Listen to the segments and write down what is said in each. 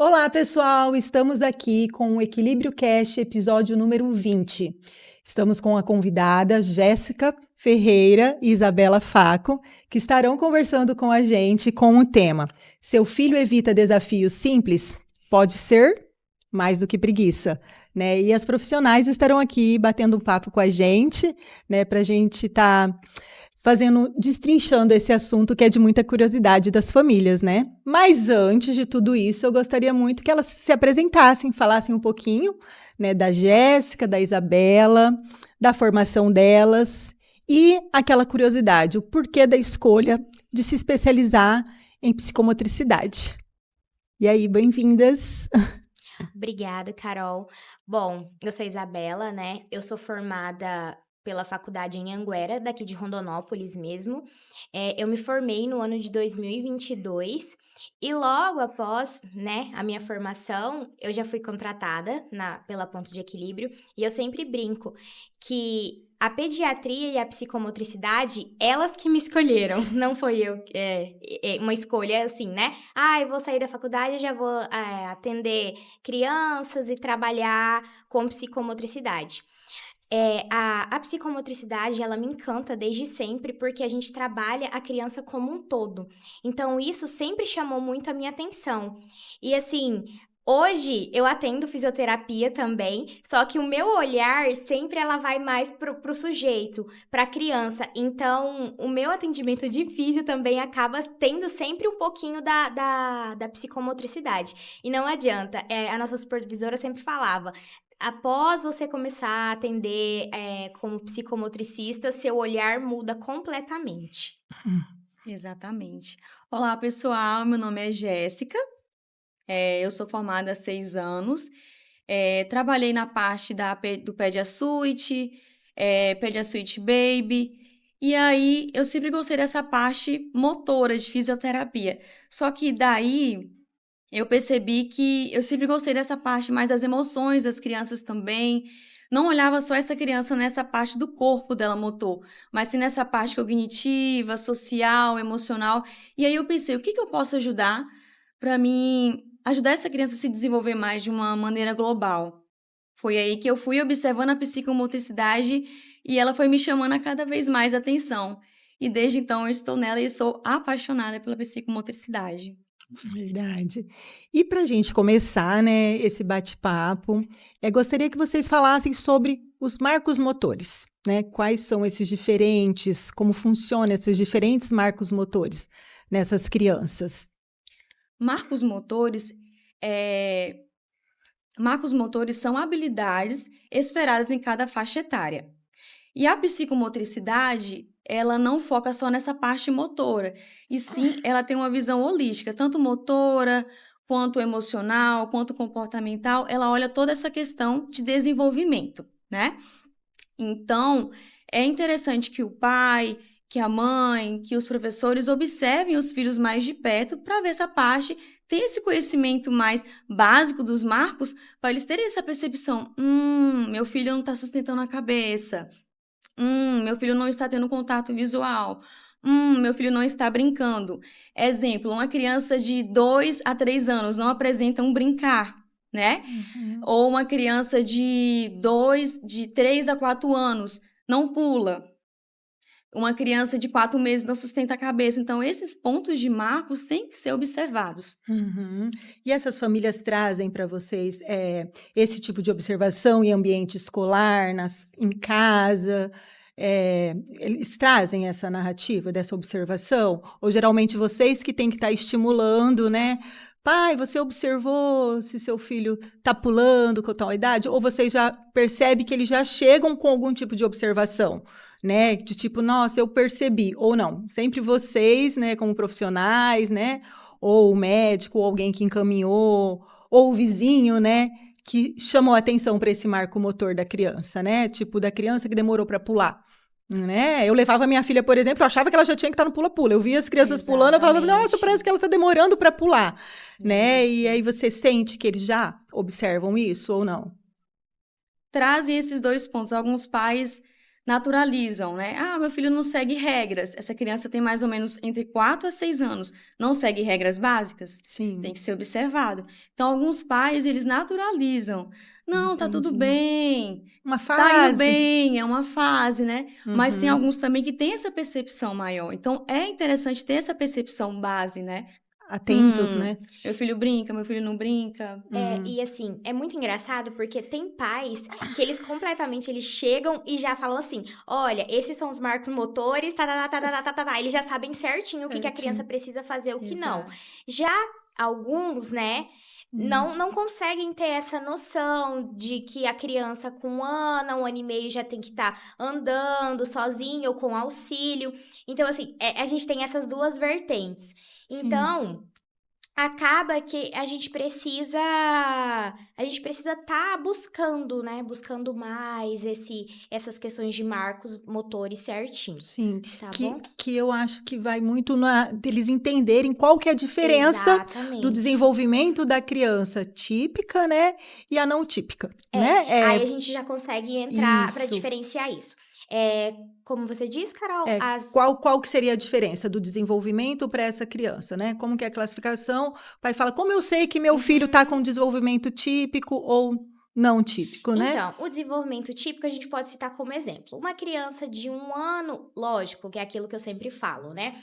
Olá, pessoal! Estamos aqui com o Equilíbrio Cast, episódio número 20. Estamos com a convidada Jéssica Ferreira e Isabela Faco, que estarão conversando com a gente com o tema Seu filho evita desafios simples? Pode ser mais do que preguiça, né? E as profissionais estarão aqui batendo um papo com a gente, né? Para a gente estar destrinchando esse assunto que é de muita curiosidade das famílias, né? Mas antes de tudo isso, eu gostaria muito que elas se apresentassem, falassem um pouquinho, né, da Jéssica, da Isabela, da formação delas e aquela curiosidade, o porquê da escolha de se especializar em psicomotricidade. E aí, bem-vindas! Obrigada, Carol. Bom, eu sou a Isabela, né? Eu sou formada pela faculdade em Anguera, daqui de Rondonópolis mesmo. Eu me formei no ano de 2022 e logo após, né, a minha formação, eu já fui contratada pela Ponto de Equilíbrio e eu sempre brinco que a pediatria e a psicomotricidade, elas que me escolheram, não foi eu, uma escolha assim, né? Eu vou sair da faculdade, eu já vou atender crianças e trabalhar com psicomotricidade. A psicomotricidade, ela me encanta desde sempre, porque a gente trabalha a criança como um todo. Então, isso sempre chamou muito a minha atenção. E, assim, hoje eu atendo fisioterapia também, só que o meu olhar sempre ela vai mais pro sujeito, pra criança. Então, o meu atendimento de fisio também acaba tendo sempre um pouquinho da psicomotricidade. E não adianta, a nossa supervisora sempre falava, após você começar a atender como psicomotricista, seu olhar muda completamente. Exatamente. Olá, pessoal. Meu nome é Jéssica. Eu sou formada há 6 anos. Trabalhei na parte do Pediasuite, Pediasuite Baby. E aí, eu sempre gostei dessa parte motora de fisioterapia. Só que daí, eu percebi que eu sempre gostei dessa parte mais das emoções das crianças também. Não olhava só essa criança nessa parte do corpo dela motor, mas sim nessa parte cognitiva, social, emocional. E aí eu pensei, o que eu posso ajudar para mim ajudar essa criança a se desenvolver mais de uma maneira global? Foi aí que eu fui observando a psicomotricidade e ela foi me chamando a cada vez mais atenção. E desde então eu estou nela e sou apaixonada pela psicomotricidade. Verdade. E para a gente começar, né, esse bate-papo, gostaria que vocês falassem sobre os marcos motores, né? Quais são esses diferentes, como funcionam esses diferentes marcos motores nessas crianças? Marcos motores, eh, marcos motores são habilidades esperadas em cada faixa etária. E a psicomotricidade, ela não foca só nessa parte motora, e sim ela tem uma visão holística, tanto motora, quanto emocional, quanto comportamental, ela olha toda essa questão de desenvolvimento, né? Então, é interessante que o pai, que a mãe, que os professores observem os filhos mais de perto para ver essa parte, ter esse conhecimento mais básico dos marcos, para eles terem essa percepção: meu filho não está sustentando a cabeça, meu filho não está tendo contato visual, meu filho não está brincando. Exemplo, uma criança de 2 a 3 anos não apresenta um brincar, né? Uhum. Ou uma criança de 3 a 4 anos não pula. Uma criança de 4 meses não sustenta a cabeça. Então, esses pontos de marcos têm que ser observados. Uhum. E essas famílias trazem para vocês esse tipo de observação em ambiente escolar, em casa? Eles trazem essa narrativa dessa observação? Ou geralmente vocês que têm que estar estimulando, né? Pai, você observou se seu filho está pulando com tal idade? Ou vocês já percebem que eles já chegam com algum tipo de observação? Né, de tipo, nossa, eu percebi, ou não. Sempre vocês, né, como profissionais, né, ou o médico, ou alguém que encaminhou, ou o vizinho, né, que chamou a atenção para esse marco motor da criança, né, tipo, da criança que demorou para pular. Né? Eu levava minha filha, por exemplo, eu achava que ela já tinha que estar no pula-pula. Eu via as crianças pulando, eu falava, nossa, parece que ela está demorando para pular. Né? E aí você sente que eles já observam isso ou não? Trazem esses 2 pontos. Alguns pais naturalizam, né? Ah, meu filho não segue regras. Essa criança tem mais ou menos entre 4 a 6 anos. Não segue regras básicas? Sim, Tem que ser observado. Então, alguns pais, eles naturalizam. Não, tá tudo entendi. bem. Uma Tá indo fase. bem, é uma fase, né? Mas tem Uhum. alguns também que têm essa percepção maior. Então, é interessante ter essa percepção base, né? Atentos, né? Meu filho brinca, meu filho não brinca. E assim, é muito engraçado porque tem pais que eles chegam e já falam assim: olha, esses são os marcos motores, tá, tá, tá, tá, tá, tá, tá, tá. Eles já sabem certinho o que a criança Certinho. precisa fazer, o que não. Exato. Já alguns, né, não conseguem ter essa noção de que a criança com 1 ano e meio já tem que estar andando sozinha ou com auxílio. Então, assim, a gente tem essas duas vertentes. Sim. Então, acaba que a gente precisa estar buscando, né? Buscando mais essas questões de marcos motores certinho, Sim, tá que, bom? que eu acho que vai muito deles entenderem qual que é a diferença do Exatamente. desenvolvimento da criança típica, né, e a não típica, né? Aí a gente já consegue entrar para Isso. diferenciar isso. Como você disse, Carol, Qual que seria a diferença do desenvolvimento para essa criança, né? Como que é a classificação? O pai fala, como eu sei que meu filho está com desenvolvimento típico ou não típico, né? Então, o desenvolvimento típico a gente pode citar como exemplo. Uma criança de 1 ano, lógico, que é aquilo que eu sempre falo, né?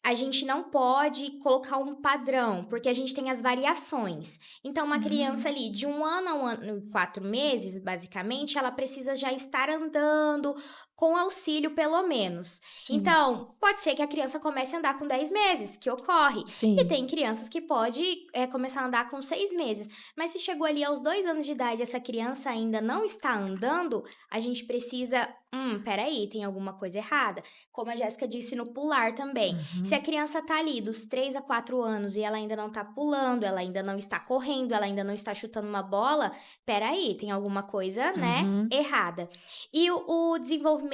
A gente não pode colocar um padrão, porque a gente tem as variações. Então, uma criança ali de 1 ano a 1 ano e 4 meses, basicamente, ela precisa já estar andando com auxílio, pelo menos. Sim. Então, pode ser que a criança comece a andar com 10 meses, que ocorre. Sim. E tem crianças que pode começar a andar com 6 meses. Mas se chegou ali aos 2 anos de idade e essa criança ainda não está andando, a gente precisa... peraí, tem alguma coisa errada. Como a Jéssica disse no pular também. Se a criança tá ali dos 3 a 4 anos e ela ainda não tá pulando, ela ainda não está correndo, ela ainda não está chutando uma bola, peraí, tem alguma coisa, né, errada. E o desenvolvimento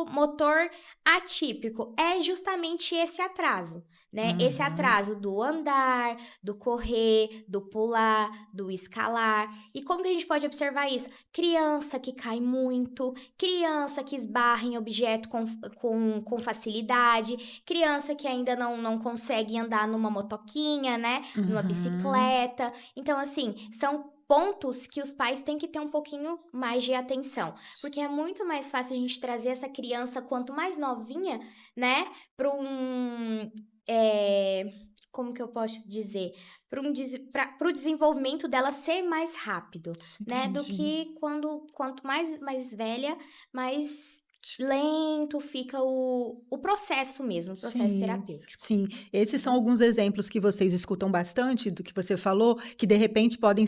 motor atípico é justamente esse atraso, né? Esse atraso do andar, do correr, do pular, do escalar. E como que a gente pode observar isso? Criança que cai muito, criança que esbarra em objeto com facilidade, criança que ainda não consegue andar numa motoquinha, né? Numa bicicleta. Então, assim, são pontos que os pais têm que ter um pouquinho mais de atenção. Porque é muito mais fácil a gente trazer essa criança, quanto mais novinha, né? Para como que eu posso dizer? Para o desenvolvimento dela ser mais rápido, né? Do que quanto mais velha, mais lento fica o processo mesmo, o processo terapêutico. Sim, esses são alguns exemplos que vocês escutam bastante do que você falou, que de repente podem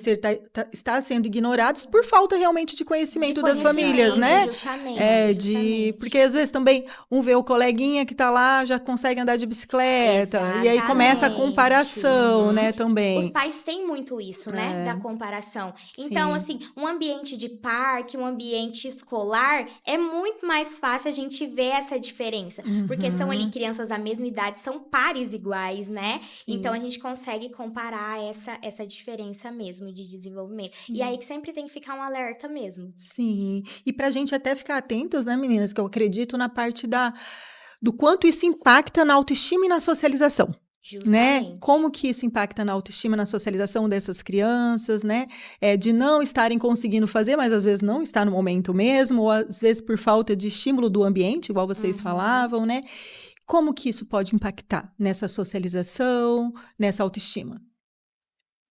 estar sendo ignorados por falta realmente de conhecimento das famílias, né? Justamente. Porque às vezes também um vê o coleguinha que tá lá, já consegue andar de bicicleta, e aí começa a comparação, né, também. Os pais têm muito isso, né, da comparação. Então, assim, um ambiente de parque, um ambiente escolar, é muito mais fácil a gente ver essa diferença. Porque são ali crianças da mesma idade, são pares iguais, né? Então, a gente consegue comparar essa diferença mesmo de desenvolvimento. E aí que sempre tem que ficar um alerta mesmo. Sim, e pra gente até ficar atentos, né, meninas, que eu acredito na parte do quanto isso impacta na autoestima e na socialização. Né? Como que isso impacta na autoestima, na socialização dessas crianças, né? De não estarem conseguindo fazer, mas às vezes não está no momento mesmo, ou às vezes por falta de estímulo do ambiente, igual vocês falavam, né? Como que isso pode impactar nessa socialização, nessa autoestima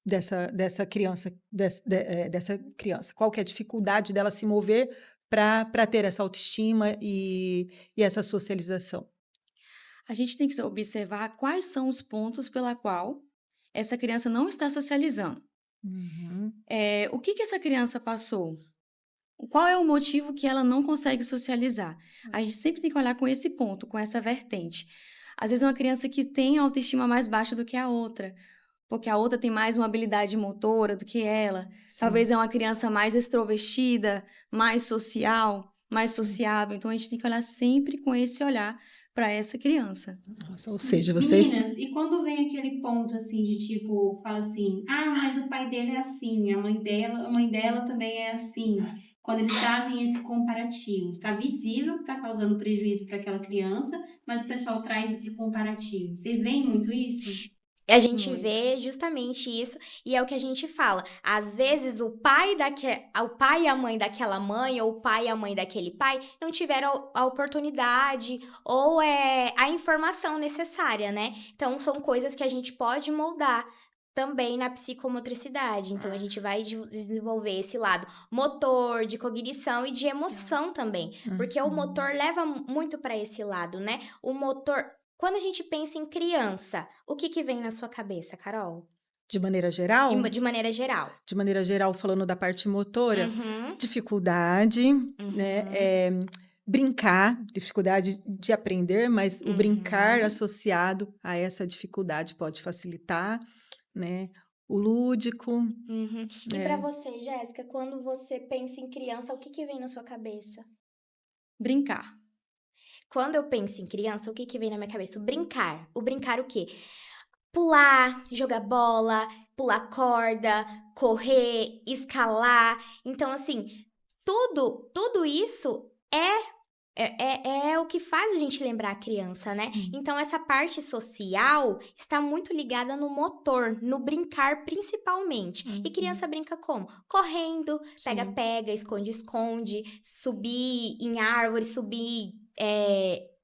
dessa criança, dessa criança? Qual que é a dificuldade dela se mover para ter essa autoestima e essa socialização? A gente tem que observar quais são os pontos pela qual essa criança não está socializando. O que essa criança passou? Qual é o motivo que ela não consegue socializar? A gente sempre tem que olhar com esse ponto, com essa vertente. Às vezes é uma criança que tem autoestima mais baixa do que a outra, porque a outra tem mais uma habilidade motora do que ela. Talvez é uma criança mais extrovertida, mais social, mais sociável. Então, a gente tem que olhar sempre com esse olhar para essa criança. Nossa, ou seja, vocês... Meninas, e quando vem aquele ponto, assim, de tipo, fala assim, mas o pai dele é assim, a mãe dela também é assim. quando eles trazem esse comparativo. Tá visível que tá causando prejuízo para aquela criança, mas o pessoal traz esse comparativo. Vocês veem muito isso? A gente Muito. vê justamente isso, e é o que a gente fala. Às vezes, o pai e a mãe daquela mãe, ou o pai e a mãe daquele pai, não tiveram a oportunidade ou a informação necessária, né? Então, são coisas que a gente pode moldar também na psicomotricidade. Então, a gente vai desenvolver esse lado motor, de cognição e de emoção também. Porque o motor leva muito para esse lado, né? O motor... Quando a gente pensa em criança, o que vem na sua cabeça, Carol? De maneira geral? De maneira geral. De maneira geral, falando da parte motora, Uhum, dificuldade, né? Brincar, dificuldade de aprender, mas o brincar associado a essa dificuldade pode facilitar, né? O lúdico. uhum. E para você, Jéssica, quando você pensa em criança, o que vem na sua cabeça? Brincar. Quando eu penso em criança, o que vem na minha cabeça? O brincar. O brincar o quê? Pular, jogar bola, pular corda, correr, escalar. Então, assim, tudo isso é o que faz a gente lembrar a criança, né? Sim. Então, essa parte social está muito ligada no motor, no brincar principalmente. E criança brinca como? Correndo, pega-pega, esconde-esconde, subir em árvores, subir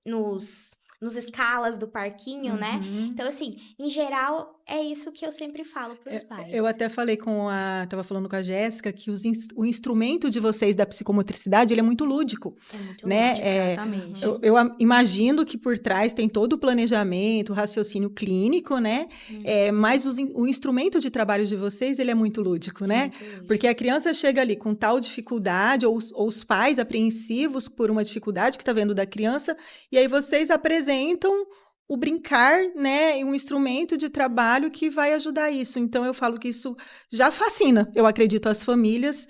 nos escalas do parquinho, né? Então, assim, em geral, é isso que eu sempre falo para os pais. Eu até falei tava falando com a Jéssica que o instrumento de vocês da psicomotricidade, ele é muito lúdico, É muito né? lúdico. Exatamente. Eu imagino que por trás tem todo o planejamento, o raciocínio clínico, né? Mas o instrumento de trabalho de vocês, ele é muito lúdico, né? Muito lúdico. Porque a criança chega ali com tal dificuldade, ou os pais apreensivos por uma dificuldade que está vendo da criança, e aí vocês apresentam o brincar, né, e um instrumento de trabalho que vai ajudar isso. Então, eu falo que isso já fascina, eu acredito, as famílias,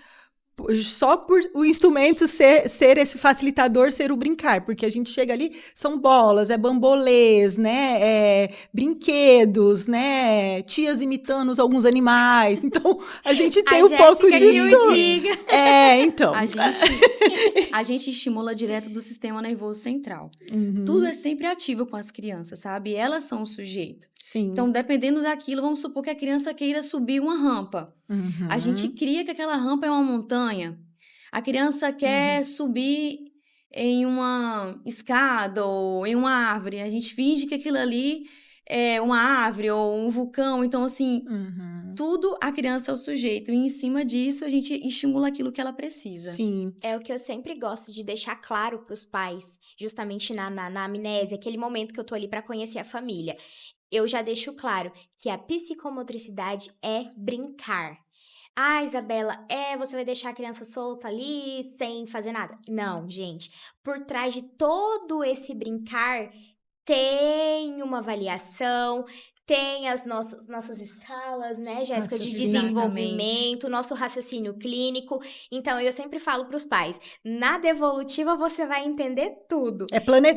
só por o instrumento ser esse facilitador, ser o brincar, porque a gente chega ali, são bolas, bambolês, né, brinquedos, né, tias imitando alguns animais, então a gente tem um pouco Jéssica de que o tudo. diga. Então. A gente estimula direto do sistema nervoso central. Uhum. Tudo é sempre ativo com as crianças, sabe? Elas são o sujeito. Sim. Então, dependendo daquilo, vamos supor que a criança queira subir uma rampa. A gente cria que aquela rampa é uma montanha. A criança quer subir em uma escada ou em uma árvore. A gente finge que aquilo ali é uma árvore ou um vulcão. Então, assim, tudo a criança é o sujeito. E em cima disso, a gente estimula aquilo que ela precisa. Sim. É o que eu sempre gosto de deixar claro para os pais, justamente na amnésia, aquele momento que eu tô ali para conhecer a família. Eu já deixo claro que a psicomotricidade é brincar. Ah, Isabela, você vai deixar a criança solta ali, sem fazer nada? Não, gente. Por trás de todo esse brincar, tem uma avaliação, tem as nossas escalas, né, Jéssica, de Raciocínio. desenvolvimento, nosso raciocínio clínico. Então, eu sempre falo para os pais, na devolutiva você vai entender tudo.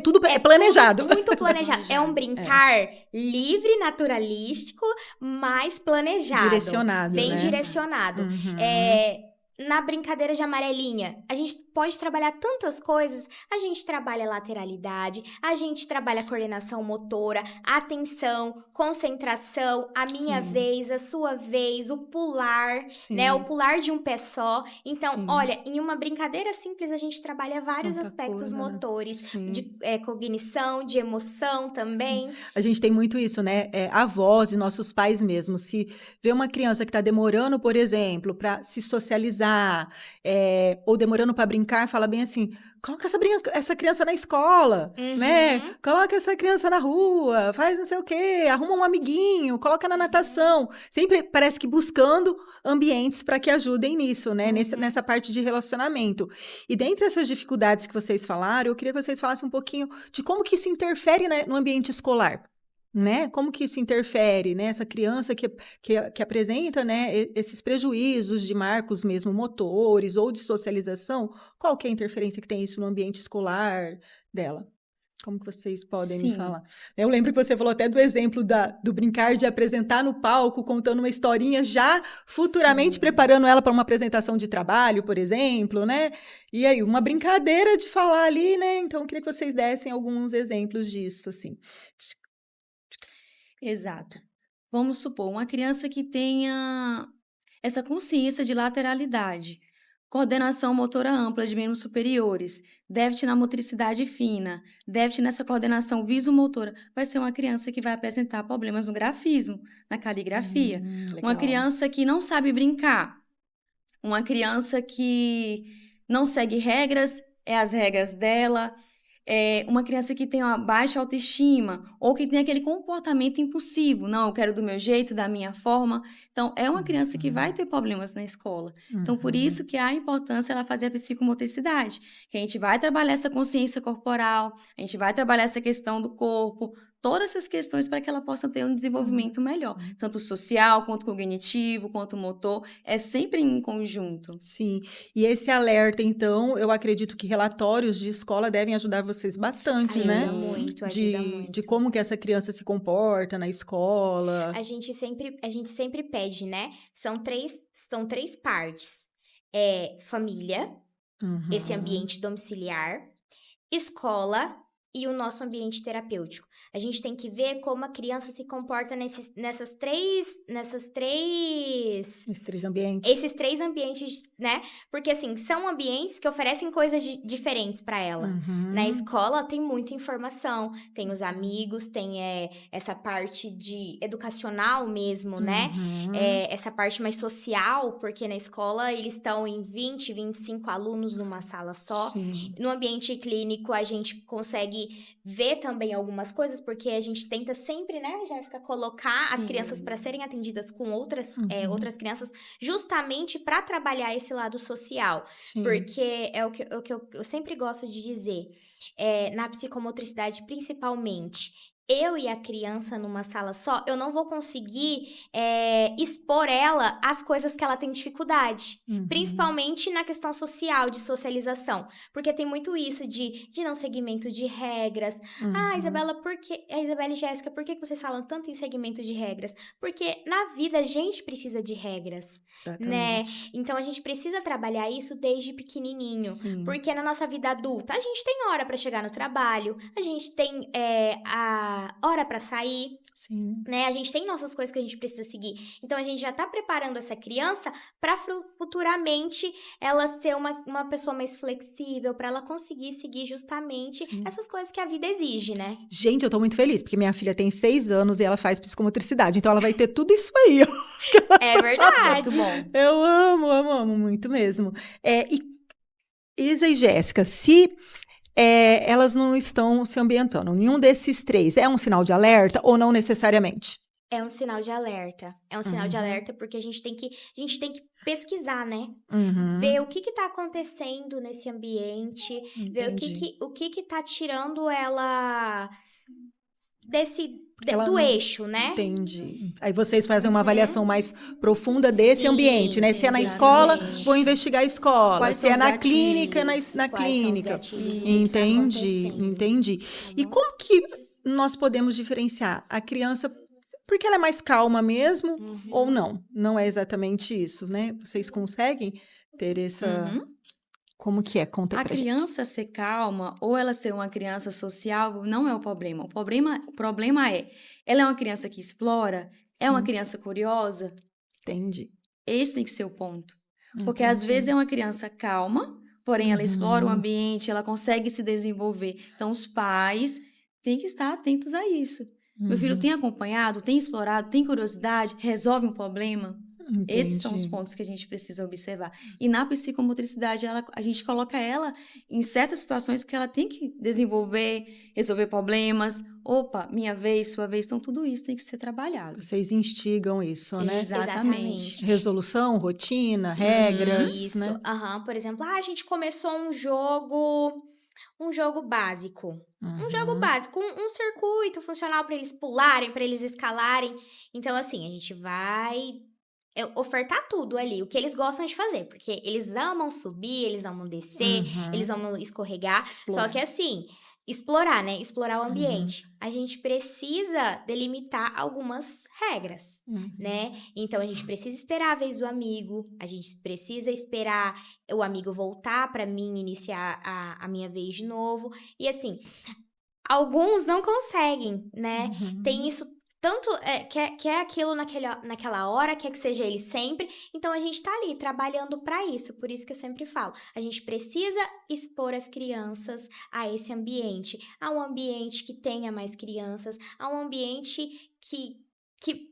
Tudo é planejado. Tudo muito planejado. É um brincar livre, naturalístico, mas planejado. Direcionado, Bem né? direcionado. Na brincadeira de amarelinha, a gente pode trabalhar tantas coisas. A gente trabalha lateralidade, a gente trabalha coordenação motora, atenção, concentração, a minha vez, a sua vez, o pular, né? O pular de um pé só. Então, olha, em uma brincadeira simples, a gente trabalha vários Tanta aspectos coisa, né? motores, Sim. de cognição, de emoção também. A gente tem muito isso, né? Avós e nossos pais mesmo. Se vê uma criança que está demorando, por exemplo, para se socializar, ou demorando para brincar, fala bem assim: coloca essa criança na escola, né? Coloca essa criança na rua, faz não sei o quê, arruma um amiguinho, coloca na natação. Sempre parece que buscando ambientes para que ajudem nisso, né? Nessa parte de relacionamento. E dentre essas dificuldades que vocês falaram, eu queria que vocês falassem um pouquinho de como que isso interfere, né, no ambiente escolar. Né? Como que isso interfere, né? Essa criança que apresenta, né, esses prejuízos de marcos mesmo motores ou de socialização, qual que é a interferência que tem isso no ambiente escolar dela? Como que vocês podem me Sim. falar? Eu lembro que você falou até do exemplo do brincar de apresentar no palco, contando uma historinha, já futuramente Sim. preparando ela para uma apresentação de trabalho, por exemplo, né? E aí, uma brincadeira de falar ali, né? Então, eu queria que vocês dessem alguns exemplos disso, assim. Exato. Vamos supor, uma criança que tenha essa consciência de lateralidade, coordenação motora ampla de membros superiores, déficit na motricidade fina, déficit nessa coordenação visomotora, vai ser uma criança que vai apresentar problemas no grafismo, na caligrafia. Uma Legal. criança que não sabe brincar, uma criança que não segue regras, é as regras dela, uma criança que tem uma baixa autoestima ou que tem aquele comportamento impulsivo, não, eu quero do meu jeito, da minha forma. Então, é uma criança que vai ter problemas na escola. Então, por isso que há a importância ela fazer a psicomotricidade, que a gente vai trabalhar essa consciência corporal, a gente vai trabalhar essa questão do corpo, todas essas questões para que ela possa ter um desenvolvimento melhor, tanto social, quanto cognitivo, quanto motor, é sempre em conjunto. Sim, e esse alerta, então, eu acredito que relatórios de escola devem ajudar vocês bastante, Ajuda né? muito, De, ajuda muito. de como que essa criança se comporta na escola. A gente sempre pede, né? São três partes. Família, esse Uhum. ambiente domiciliar, escola e o nosso ambiente terapêutico. A gente tem que ver como a criança se comporta esses Esses 3 ambientes. ambientes, né? Porque, assim, são ambientes que oferecem coisas diferentes para ela. Na escola tem muita informação, tem os amigos, tem essa parte de educacional mesmo, né? Essa parte mais social, porque na escola eles estão em 20, 25 alunos numa sala só. Sim. No ambiente clínico, a gente consegue ver também algumas coisas, porque a gente tenta sempre, né, Jéssica, colocar as Sim. crianças para serem atendidas com outras crianças, justamente para trabalhar esse lado social. Sim. Porque é o que eu sempre gosto de dizer, na psicomotricidade principalmente. Eu e a criança numa sala só, eu não vou conseguir expor ela às coisas que ela tem dificuldade. Principalmente na questão social, de socialização. Porque tem muito isso de não seguimento de regras. Isabela, Isabela e Jéssica, por que vocês falam tanto em segmento de regras? Porque na vida a gente precisa de regras, né? Exatamente. Então a gente precisa trabalhar isso desde pequenininho. Sim. Porque na nossa vida adulta, a gente tem hora para chegar no trabalho, a gente tem a hora para sair, Sim. né? A gente tem nossas coisas que a gente precisa seguir. Então, a gente já tá preparando essa criança para futuramente ela ser uma pessoa mais flexível, para ela conseguir seguir justamente essas coisas que a vida exige, né? Gente, eu tô muito feliz, porque minha filha tem 6 anos e ela faz psicomotricidade, então ela vai ter tudo isso aí. É verdade. Muito bom. Eu amo muito mesmo. E Isa e Jéssica, se elas não estão se ambientando, nenhum desses 3 é um sinal de alerta ou não necessariamente? É um sinal de alerta. É um sinal de alerta porque a gente tem que pesquisar, né? Ver o que tá acontecendo nesse ambiente, ver o que tá tirando ela do eixo, né? Entendi. Aí vocês fazem uma avaliação mais profunda desse ambiente, né? Se é na escola, exatamente. vou investigar a escola. Quais Se são é os na gatilhos? clínica, na Quais são os clínica. gatilhos, o que Entendi, tá acontecendo. entendi. E como que nós podemos diferenciar a criança, porque ela é mais calma mesmo, ou não? Não é exatamente isso, né? Vocês conseguem ter essa... Como que é? Conta A pra gente. criança ser calma ou ela ser uma criança sociável não é o problema. O problema é, ela é uma criança que explora, é uma criança curiosa. Entendi. Esse tem que ser o ponto. Porque às vezes é uma criança calma, porém ela explora o ambiente, ela consegue se desenvolver. Então os pais têm que estar atentos a isso. Meu filho tem acompanhado, tem explorado, tem curiosidade, resolve um problema. Esses são os pontos que a gente precisa observar. E na psicomotricidade, a gente coloca ela em certas situações que ela tem que desenvolver, resolver problemas. Opa, minha vez, sua vez. Então, tudo isso tem que ser trabalhado. Vocês instigam isso, né? Exatamente. Resolução, rotina, regras, Isso. né? Por exemplo, a gente começou um jogo básico. Um jogo básico, um circuito funcional para eles pularem, para eles escalarem. Então, assim, a gente vai ofertar tudo ali, o que eles gostam de fazer, porque eles amam subir, eles amam descer, eles amam escorregar. Explorar. Só que assim, explorar, né? Explorar o ambiente. A gente precisa delimitar algumas regras, né? Então, a gente precisa esperar a vez do amigo, a gente precisa esperar o amigo voltar para mim iniciar a minha vez de novo. E assim, alguns não conseguem, né? Tem isso tanto, quer aquilo naquela hora, quer que seja ele sempre. Então, a gente tá ali trabalhando para isso. Por isso que eu sempre falo, a gente precisa expor as crianças a esse ambiente. A um ambiente que tenha mais crianças, a um ambiente que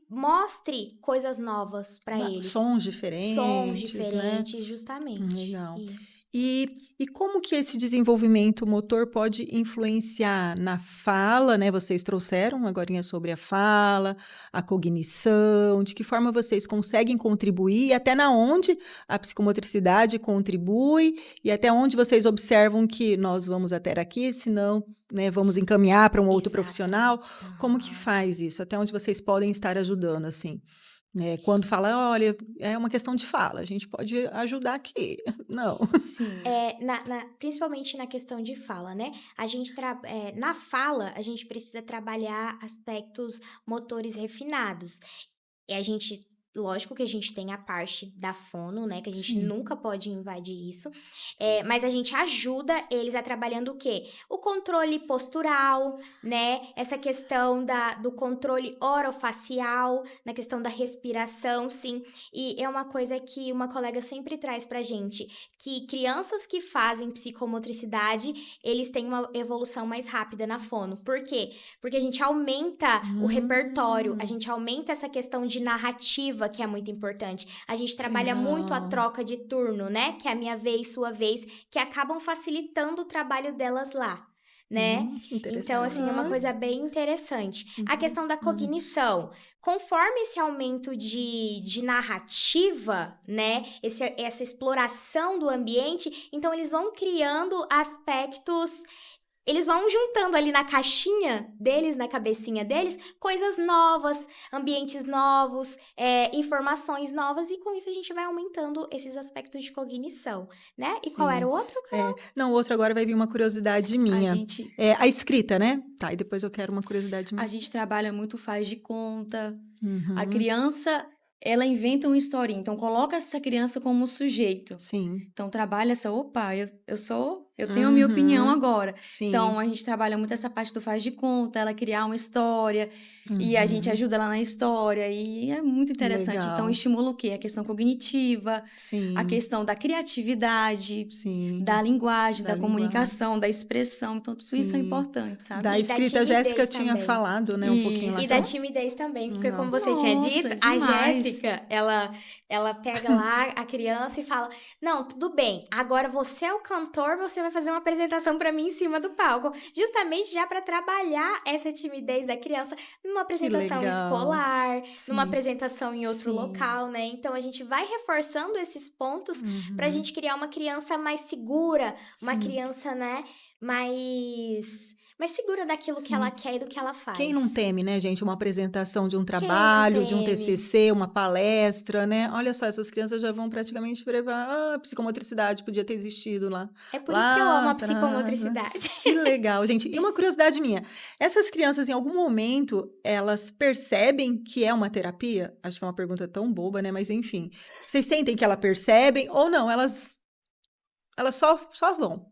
mostre coisas novas para eles. Sons diferentes, Sons diferentes, né? justamente. Legal. Isso. E como que esse desenvolvimento motor pode influenciar na fala, né? Vocês trouxeram agorinha sobre a fala, a cognição, de que forma vocês conseguem contribuir, e até na onde a psicomotricidade contribui, e até onde vocês observam que nós vamos até aqui, senão, né, vamos encaminhar para um outro profissional. Como que faz isso? Até onde vocês podem estar ajudando, assim? Quando fala, olha, é uma questão de fala, a gente pode ajudar aqui. Não. Sim. Principalmente na questão de fala, né? A gente na fala, a gente precisa trabalhar aspectos motores refinados. E a gente, lógico que a gente tem a parte da fono, né? Que a gente nunca pode invadir isso. Mas a gente ajuda eles a trabalhando o quê? O controle postural, né? Essa questão do controle orofacial, na questão da respiração, sim. E é uma coisa que uma colega sempre traz pra gente, que crianças que fazem psicomotricidade, eles têm uma evolução mais rápida na fono. Por quê? Porque a gente aumenta o repertório, a gente aumenta essa questão de narrativa, que é muito importante. A gente trabalha muito a troca de turno, né? Que é a minha vez, sua vez, que acabam facilitando o trabalho delas lá, né? Então, assim, é uma coisa bem interessante. A questão da cognição. Conforme esse aumento de narrativa, né? Essa exploração do ambiente, então eles vão criando aspectos... Eles vão juntando ali na caixinha deles, na cabecinha deles, coisas novas, ambientes novos, informações novas, e com isso a gente vai aumentando esses aspectos de cognição, né? E qual era o outro, Carol? Não, o outro agora vai vir uma curiosidade minha. A escrita, né? Tá, e depois eu quero uma curiosidade minha. A gente trabalha muito faz de conta. A criança, ela inventa uma historinha, então coloca essa criança como sujeito. Sim. Então trabalha eu tenho a minha opinião agora. Sim. Então a gente trabalha muito essa parte do faz de conta, ela criar uma história, e a gente ajuda ela na história, e é muito interessante. Legal. Então estimula o quê? A questão cognitiva, Sim. a questão da criatividade, Sim. da linguagem, da comunicação, da expressão. Então tudo isso é importante, sabe? Da escrita, a Jéssica tinha falado, né, um pouquinho lá. E da timidez também, porque como você tinha dito, demais. A Jéssica, ela pega lá a criança e fala, não, tudo bem, agora você é o cantor, você vai fazer uma apresentação pra mim em cima do palco, justamente já pra trabalhar essa timidez da criança numa apresentação escolar, numa apresentação em outro local, né? Então, a gente vai reforçando esses pontos pra gente criar uma criança mais segura, uma criança, né, mais segura daquilo que ela quer e do que ela faz. Quem não teme, né, gente? Uma apresentação de um trabalho, de um TCC, uma palestra, né? Olha só, essas crianças já vão praticamente prevar, psicomotricidade podia ter existido lá. É por isso que eu amo a psicomotricidade. Que legal, gente. E uma curiosidade minha, essas crianças, em algum momento, elas percebem que é uma terapia? Acho que é uma pergunta tão boba, né? Mas, enfim. Vocês sentem que elas percebem ou não? Elas só vão.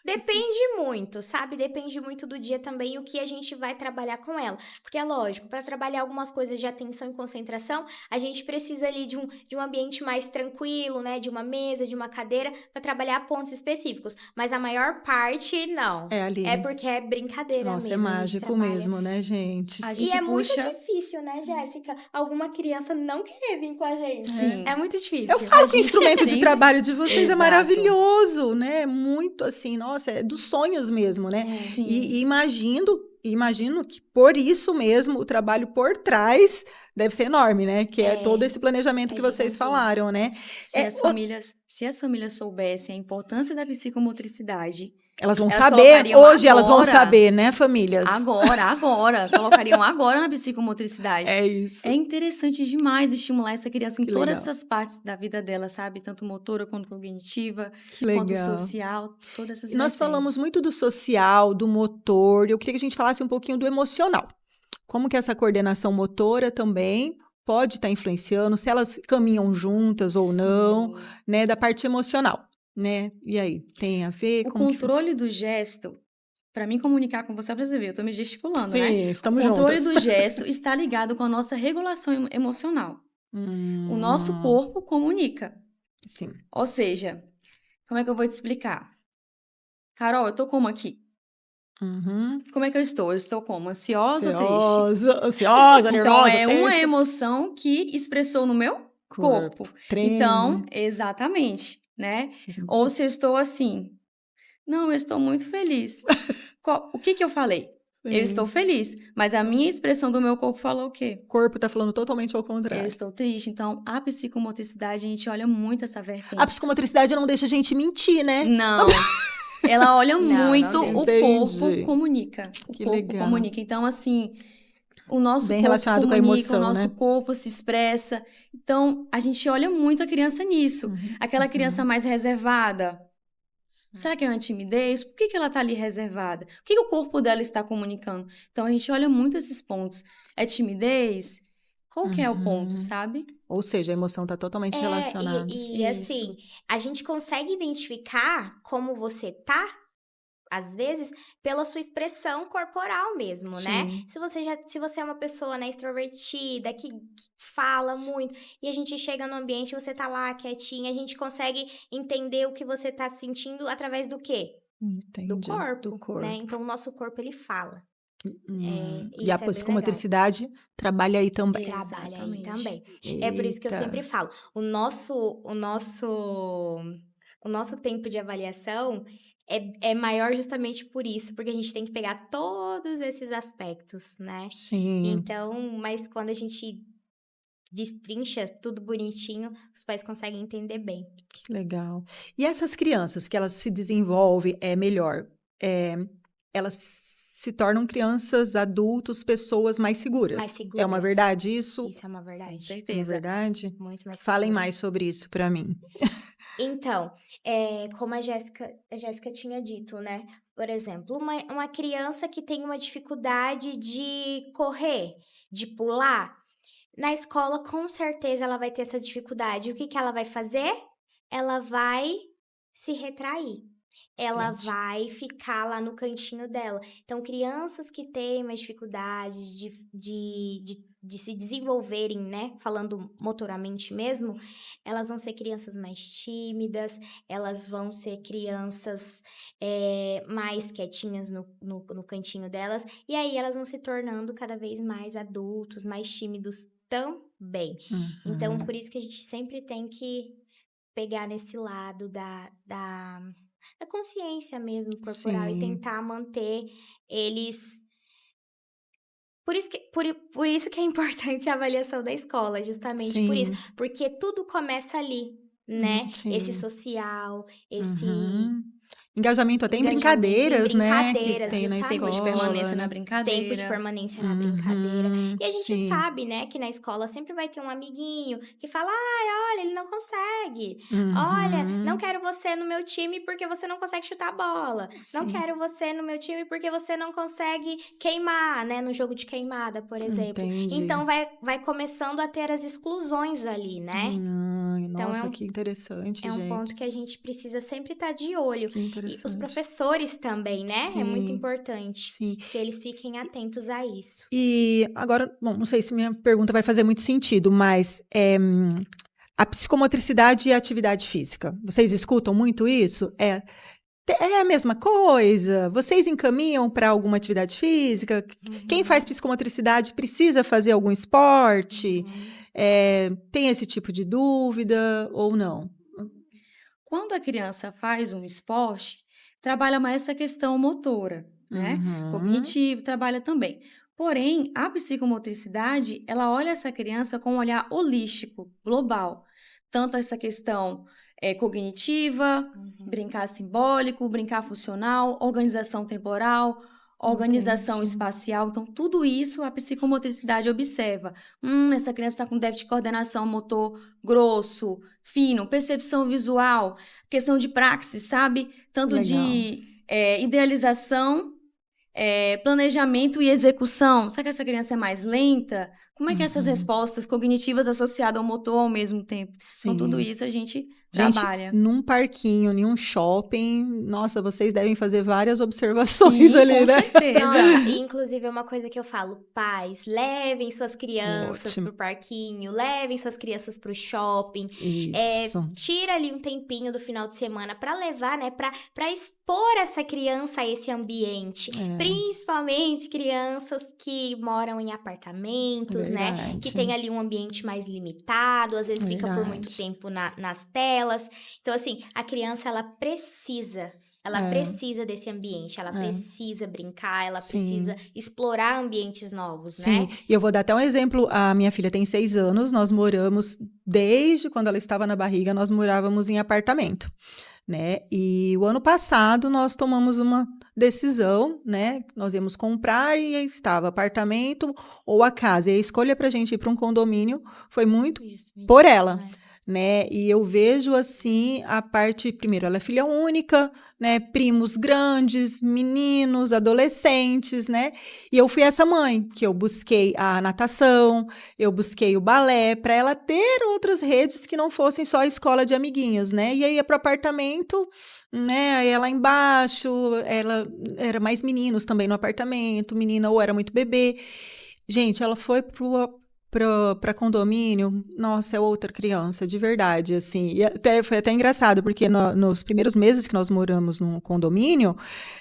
Depende muito, sabe? Depende muito do dia também o que a gente vai trabalhar com ela. Porque é lógico, para trabalhar algumas coisas de atenção e concentração, a gente precisa ali de um ambiente mais tranquilo, né? De uma mesa, de uma cadeira, para trabalhar pontos específicos. Mas a maior parte, não. É ali. É porque é brincadeira mesmo. Nossa, é mágico mesmo, né, gente? Muito difícil, né, Jéssica? Alguma criança não querer vir com a gente. Sim. É muito difícil. Eu falo que o instrumento de trabalho de vocês é maravilhoso, né? Muito assim, nossa, é dos sonhos mesmo, né? Sim. E imagino que por isso mesmo o trabalho por trás Deve ser enorme, né? Que é É, todo esse planejamento é que vocês gigantesco. falaram, né? Se as famílias soubessem a importância da psicomotricidade, Elas vão elas saber, colocariam hoje elas vão agora, saber, né, famílias? colocariam agora na psicomotricidade. É isso. É interessante demais estimular essa criança em Que todas legal. essas partes da vida dela, sabe? Tanto motora, quanto cognitiva, Que quanto legal. social, todas essas E nós falamos vertentes. muito do social, do motor, eu queria que a gente falasse um pouquinho do emocional. Como que essa coordenação motora também pode estar influenciando, se elas caminham juntas ou não, Sim. né, da parte emocional, né? E aí, tem a ver? O Como que funciona? controle do gesto, para mim comunicar com você, pra você ver, eu tô me gesticulando, né? Sim, O estamos controle juntas. do gesto está ligado com a nossa regulação emocional. O nosso Hum, corpo comunica. sim. Ou seja, como é que eu vou te explicar? Carol, eu tô como aqui? Uhum. Como é que eu estou? Eu estou como? Ansiosa ou triste? Ansiosa, Então, nervosa, é uma tensa. emoção que expressou no meu corpo. Treme. Então, exatamente, né? Ou se eu estou assim, não, eu estou muito feliz. O que que eu falei? Eu estou Sim. feliz, mas a minha expressão do meu corpo falou o quê? O corpo tá falando totalmente ao Eu contrário. estou triste. Então, a psicomotricidade, a gente olha muito essa A vertente. psicomotricidade não deixa a gente mentir, né? Não. Ela olha Não, muito não o deixa. corpo Entendi. comunica. O Que corpo legal. comunica. Então, assim, o nosso Bem corpo relacionado com a comunica, o emoção, nosso né? corpo se expressa. Então, a gente olha muito a criança nisso. Uhum, Aquela uhum. criança mais reservada. Será que é uma timidez? Por que que ela está ali reservada? O que que o corpo dela está comunicando? Então, a gente olha muito esses pontos. É timidez? Qual que é o ponto, Uhum. sabe? Ou seja, a emoção tá totalmente relacionada. E assim, a gente consegue identificar como você tá, às vezes, pela sua expressão corporal mesmo, né? Sim. Se você é uma pessoa, né, extrovertida, que fala muito, e a gente chega no ambiente e você tá lá quietinha, a gente consegue entender o que você tá sentindo através do quê? Entendi. Do corpo, Do corpo. né? Então, o nosso corpo, ele fala. E a Isso é bem legal. psicomotricidade trabalha aí também. Trabalha aí Exatamente. também. É por isso que eu Eita. sempre falo, o nosso tempo de avaliação é maior justamente por isso, porque a gente tem que pegar todos esses aspectos, né? Sim. Então, mas quando a gente destrincha tudo bonitinho, os pais conseguem entender bem. Que legal. E essas crianças que elas se desenvolvem melhor, elas se tornam crianças, adultos, pessoas mais seguras. Mais É uma seguras. verdade isso? Isso é uma verdade. Com É uma certeza. verdade? Muito mais Falem seguras. mais sobre isso pra mim. Então, como a Jéssica tinha dito, né? Por exemplo, uma criança que tem uma dificuldade de correr, de pular, na escola com certeza ela vai ter essa dificuldade. O que que ela vai fazer? Ela vai se retrair. Ela Entendi. vai ficar lá no cantinho dela. Então, crianças que têm mais dificuldades de se desenvolverem, né? Falando motoramente mesmo, elas vão ser crianças mais tímidas, elas vão ser crianças mais quietinhas no cantinho delas, e aí elas vão se tornando cada vez mais adultos, mais tímidos também. Então, por isso que a gente sempre tem que pegar nesse lado da consciência mesmo corporal e Sim. tentar manter eles. Por isso que é importante a avaliação da escola, justamente por isso. Sim. Porque tudo começa ali, né? Esse Sim. social, esse Uhum. Engajamento até em engajamento em brincadeiras, né? Que brincadeiras, tem na justamente. Tempo de escola, permanência na né? brincadeira. Tempo de permanência na brincadeira. E a gente Sim. sabe, né, que na escola sempre vai ter um amiguinho que fala: ai, olha, ele não consegue. Olha, não Uhum. quero você no meu time porque você não consegue chutar a bola. Não Sim. quero você no meu time porque você não consegue queimar, né, no jogo de queimada, por exemplo. Entendi. Então vai começando a ter as exclusões ali, né? Ai, Então, nossa, que interessante, É um gente. ponto que a gente precisa sempre estar de olho. Que E os interessante. professores também, né? É muito Sim. importante Sim. que eles fiquem atentos a isso. E agora, bom, não sei se minha pergunta vai fazer muito sentido, mas a psicomotricidade e a atividade física, vocês escutam muito isso? É a mesma coisa? Vocês encaminham para alguma atividade física? Quem faz psicomotricidade precisa fazer algum esporte? Tem esse tipo de dúvida ou não? Quando a criança faz um esporte, trabalha mais essa questão motora, né? Uhum. Cognitivo, trabalha também. Porém, a psicomotricidade, ela olha essa criança com um olhar holístico, global. Tanto essa questão cognitiva, brincar simbólico, brincar funcional, organização temporal, organização Entendi. espacial. Então, tudo isso a psicomotricidade observa. Essa criança está com déficit de coordenação motor grosso, fino, percepção visual, questão de praxis, sabe? Tanto Legal. de idealização, planejamento e execução. Será que essa criança é mais lenta? Como é que essas respostas cognitivas associadas ao motor ao mesmo tempo? Então, tudo Sim. isso a gente Gente, trabalha. num parquinho, em um shopping, nossa, vocês devem fazer várias observações Sim, ali, com né? certeza. Nossa, e inclusive é uma coisa que eu falo, pais, levem suas crianças Ótimo. pro parquinho, levem suas crianças pro shopping, Isso. tira ali um tempinho do final de semana pra levar, né, pra expor essa criança a esse ambiente, principalmente crianças que moram em apartamentos, né, que Verdade. tem ali um ambiente mais limitado, às vezes fica por muito Verdade. tempo nas telas. Então, assim, a criança, ela precisa desse ambiente, ela precisa brincar, ela Sim. precisa explorar ambientes novos, Sim, né? e eu vou dar até um exemplo. A minha filha tem 6 anos, nós moramos, desde quando ela estava na barriga, nós morávamos em apartamento, né? E o ano passado nós tomamos uma decisão, né? Nós íamos comprar e aí estava apartamento ou a casa. E a escolha para a gente ir para um condomínio foi muito por ela, né? E eu vejo assim a parte, primeiro, ela é filha única, né? Primos grandes, meninos, adolescentes, né? E eu fui essa mãe que eu busquei a natação, eu busquei o balé para ela ter outras redes que não fossem só a escola de amiguinhos, né? E aí ia para o apartamento, né? Aí ela embaixo, ela era mais meninos também no apartamento, menina ou era muito bebê. Gente, ela foi para condomínio, nossa, é outra criança, de verdade, assim. E foi até engraçado, porque nos primeiros meses que nós moramos num condomínio,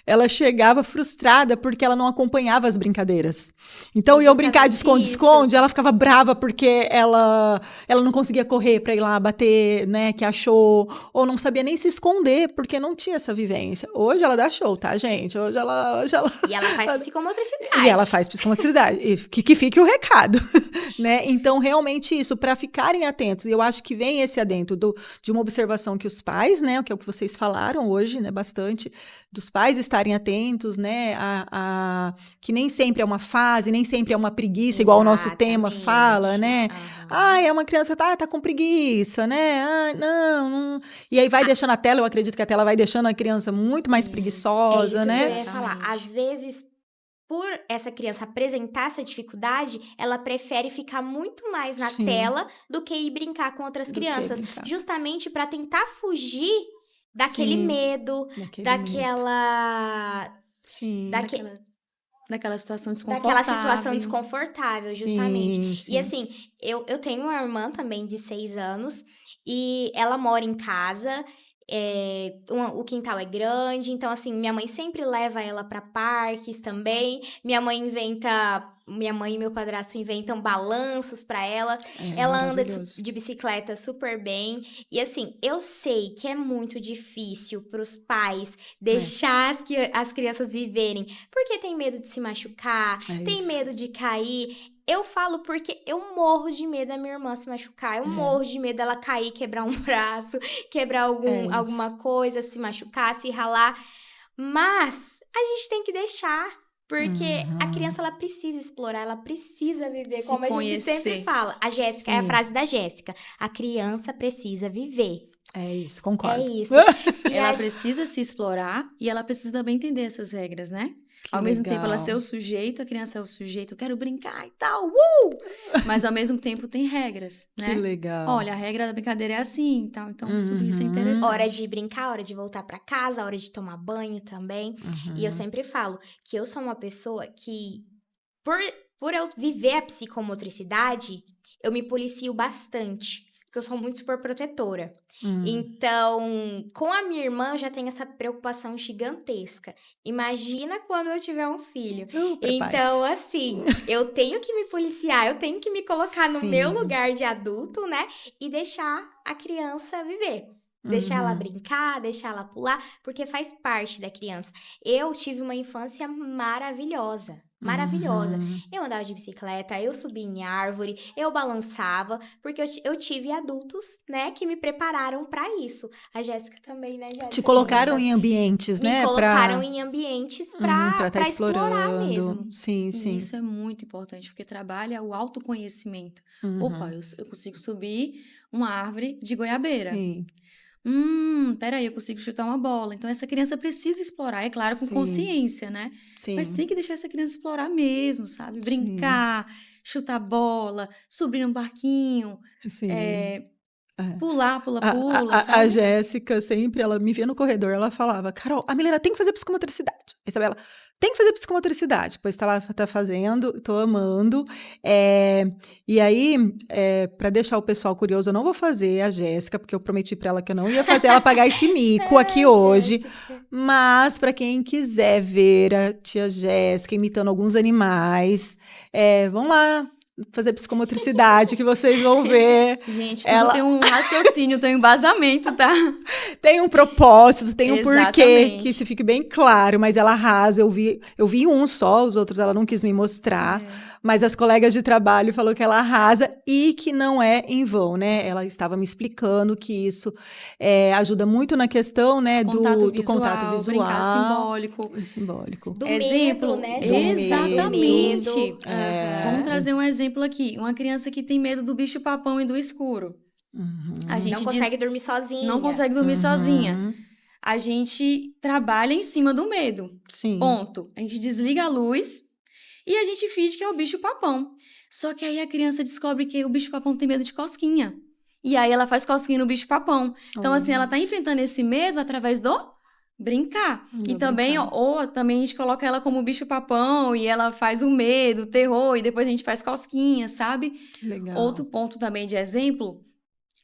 ela chegava frustrada porque ela não acompanhava as brincadeiras. Então, iam brincar de esconde-esconde, ela ficava brava porque ela não conseguia correr para ir lá bater, né, que achou, ou não sabia nem se esconder, porque não tinha essa vivência. Hoje ela dá show, tá, gente? Hoje ela... E ela faz psicomotricidade. E ela faz psicomotricidade. E que fique o recado. Né? Então, realmente isso, para ficarem atentos. E eu acho que vem esse adentro de uma observação que os pais, né, que é o que vocês falaram hoje, né, bastante, dos pais estarem atentos, né, que nem sempre é uma fase, nem sempre é uma preguiça, igual o nosso tema fala, né? É uma criança, tá com preguiça, né? Não. E aí vai deixando a tela, eu acredito que a tela vai deixando a criança muito mais preguiçosa, isso né? que eu ia falar. Às vezes, por essa criança apresentar essa dificuldade, ela prefere ficar muito mais na tela do que ir brincar com outras crianças. Justamente para tentar fugir daquele medo, daquela situação desconfortável, justamente. Sim. E assim, eu tenho uma irmã também de 6 anos e ela mora em casa. O quintal é grande, então assim, minha mãe sempre leva ela para parques também. Minha mãe e meu padrasto inventam balanços para ela. Ela anda de bicicleta super bem. E assim, eu sei que é muito difícil para os pais deixar as crianças viverem, porque tem medo de se machucar, tem medo de cair. Eu falo porque eu morro de medo da minha irmã se machucar. Eu morro de medo dela cair, quebrar um braço, quebrar alguma coisa, se machucar, se ralar. Mas a gente tem que deixar. Porque a criança, ela precisa explorar, ela precisa viver, se como conhecer. A gente sempre fala. A Jéssica, é a frase da Jéssica. A criança precisa viver. É isso, concordo. É isso. Ela precisa se explorar e ela precisa também entender essas regras, né? Ao mesmo tempo, ela ser o sujeito, a criança é o sujeito, eu quero brincar e tal, Mas, ao mesmo tempo, tem regras, né? Que legal. Olha, a regra da brincadeira é assim e tal, então tudo isso é interessante. Hora de brincar, hora de voltar pra casa, hora de tomar banho também. E eu sempre falo que eu sou uma pessoa que, por eu viver a psicomotricidade, eu me policio bastante. Porque eu sou muito super protetora. Então, com a minha irmã, eu já tenho essa preocupação gigantesca. Imagina quando eu tiver um filho. Então, assim, eu tenho que me policiar, eu tenho que me colocar no meu lugar de adulto, né? E deixar a criança viver. Deixar ela brincar, deixar ela pular, porque faz parte da criança. Eu tive uma infância maravilhosa. maravilhosa. Uhum. Eu andava de bicicleta, eu subia em árvore, eu balançava, porque eu tive adultos, né, que me prepararam para isso. A Jéssica também, né, Jéssica? Te colocaram em ambientes, Me né? colocaram em ambientes Pra estar para explorar explorando. mesmo. Sim, E sim. isso é muito importante, porque trabalha o autoconhecimento. Uhum. Opa, eu consigo subir uma árvore de goiabeira. Sim, Peraí, eu consigo chutar uma bola. Então, essa criança precisa explorar, é claro, com sim, consciência, né? Mas sim, tem que deixar essa criança explorar mesmo, sabe? sim, Brincar, chutar bola, subir num barquinho, sim. É. pular, A, pula-pula, a sabe? Jéssica sempre, ela me via no corredor, ela falava, Carol, a Milena tem que fazer psicomotricidade. A Isabela, tem que fazer psicomotricidade. Pois tá fazendo, tô amando. E aí, para deixar o pessoal curioso, eu não vou fazer a Jéssica, porque eu prometi para ela que eu não ia fazer ela pagar esse mico aqui hoje. Jéssica. Mas, para quem quiser ver a tia Jéssica imitando alguns animais, vão lá fazer psicomotricidade, que vocês vão ver. Gente, tudo Ela tem um raciocínio, tem um embasamento, tá? tem um propósito, tem um porquê, Exatamente. que isso fique bem claro, mas ela arrasa. Eu vi um só, os outros ela não quis me mostrar, mas as colegas de trabalho falou que ela arrasa e que não é em vão, né? Ela estava me explicando que isso ajuda muito na questão, né, do contato visual. Brincar simbólico. Simbólico. Do Exemplo, medo, né, do Jéssica? exatamente. Do medo. Vamos trazer um exemplo aqui. Uma criança que tem medo do bicho-papão e do escuro. Uhum. A gente Não consegue dormir sozinha. não consegue dormir sozinha. Uhum. A gente trabalha em cima do medo. Sim. Ponto. A gente desliga a luz e a gente finge que é o bicho-papão. Só que aí a criança descobre que o bicho-papão tem medo de cosquinha. E aí ela faz cosquinha no bicho-papão. Então, assim, ela tá enfrentando esse medo através do brincar. E também, ou também a gente coloca ela como bicho-papão e ela faz o medo, o terror, e depois a gente faz cosquinha, sabe? Que legal. Outro ponto também de exemplo,